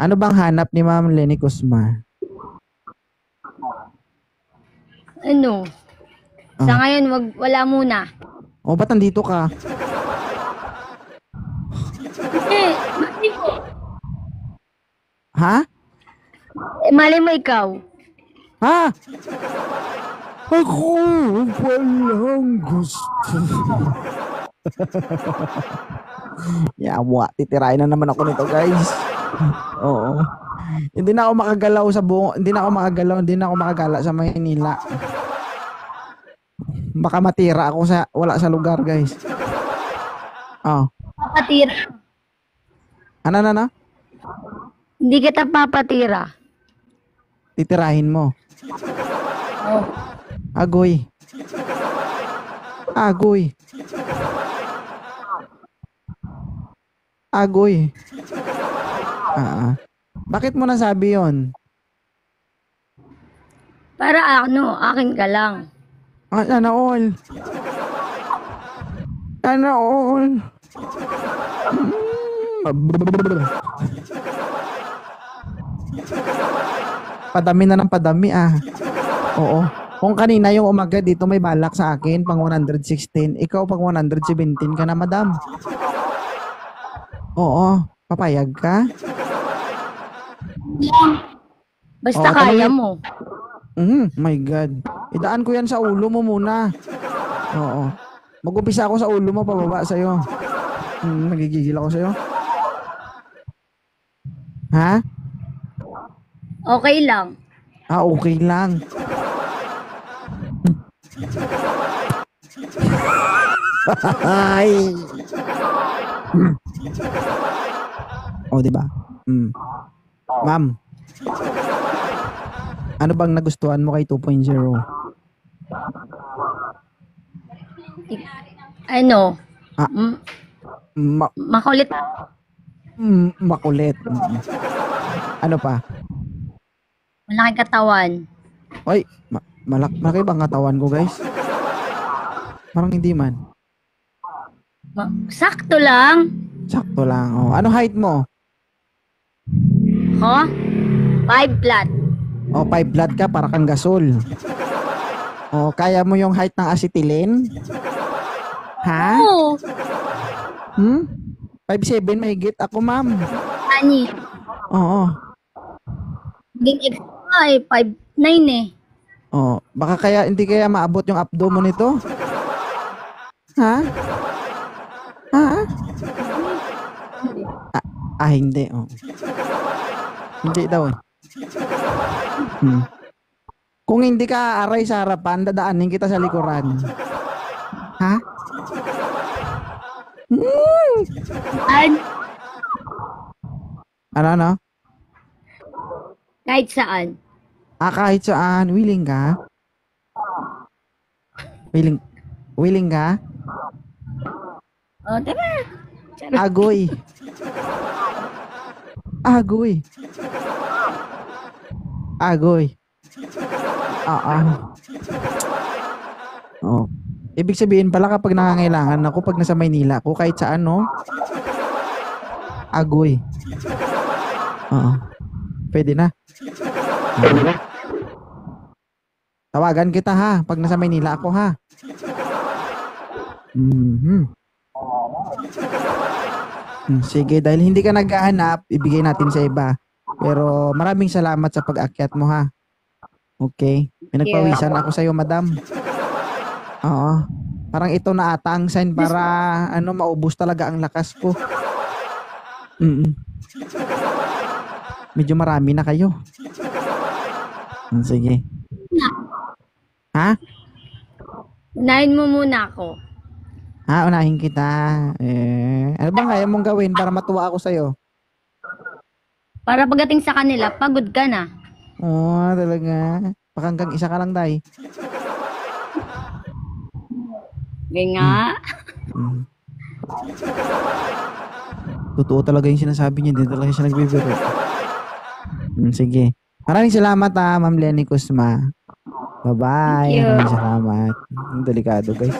Ano bang hanap ni Ma'am Lenny Cosma? Ano? Sa Oh, ngayon, wala muna. oh ba't nandito ka? Mali mo. Ha? Mali mo ikaw. Ha? Ako walang gusto. Yawa, titirahin na naman ako nito, guys. Oo. Hindi na ako makagalaw sa buong, hindi na ako makagalaw, hindi na ako makagala sa Maynila. Baka matira ako sa, wala sa lugar, guys. Oh. Papatira. Ano na? Hindi kita papatira. Titirahin mo. Oh. Agoy. Agoy. Agoy. Bakit mo nasabi yon? Para ano, akin ka lang. Sana all. Sana all. Padami na ng padami Oo. Kung kanina yung umaga dito may balak sa akin pang 116, ikaw pang 117 ka na, madam. Oo. Papayag ka? Basta Oo, kaya tanungin. mo. My God. Idaan ko yan sa ulo mo muna. Oo. Mag-umpisa ako sa ulo mo, pababa sa'yo. Nagigigil ako sa'yo. Ha? Okay lang. Okay lang. Ay. O, diba? Ma'am. Ano bang nagustuhan mo kay 2.0? Ano? Ah, Makulit. Makulit. Ano pa? Malaki katawan. Oy, malaki bang katawan ko, guys? Parang hindi man. Sakto lang. Sakto lang. Oh. Ano height mo? Ho? 5 flat. Oh, 5 flat ka, para kang gasol. Oh, kaya mo yung height ng acetylene? Ha? Oo. 5'7" mahigit ako, ma'am. Ani. Oo. Maging extra 5'9" eh. Oh, baka kaya hindi kaya maabot yung abdomen nito? Ha? Ha? Hindi. Oh. Hindi daw eh. Kung hindi ka aray sa harapan, dadaanin kita sa likuran. Ha? Ano? Kahit saan. Kahit saan. Willing ka? Willing ka? Oh, tara. Agoy. Agoy. Oh. Ibig sabihin pala kapag nangangailangan ako, pag nasa Maynila ako, kahit saan, no? Agoy. Oo. Pwede na. Tawagan kita, ha, pag nasa Maynila ako, ha. Sige, dahil hindi ka naghahanap, ibigay natin sa iba. Pero maraming salamat sa pag-akyat mo, ha. Okay. Pinagpawisan ako sa iyo, madam. Oo. Parang ito na ata ang sign para maubos talaga ang lakas ko. Medyo marami na kayo. Sige. Ha? Unahin mo muna ako. Unahin kita. Ano bang kaya mong gawin para matuwa ako sa'yo? Para pagdating sa kanila, pagod ka na. Oo, talaga. Baka hanggang isa ka lang, day. Ganyan nga. Totoo talaga yung sinasabi niya. Hindi talaga siya nagbibiro. Sige. Maraming salamat, Ma'am Lenny Cosma. Bye-bye. Maraming salamat. Delikado, guys.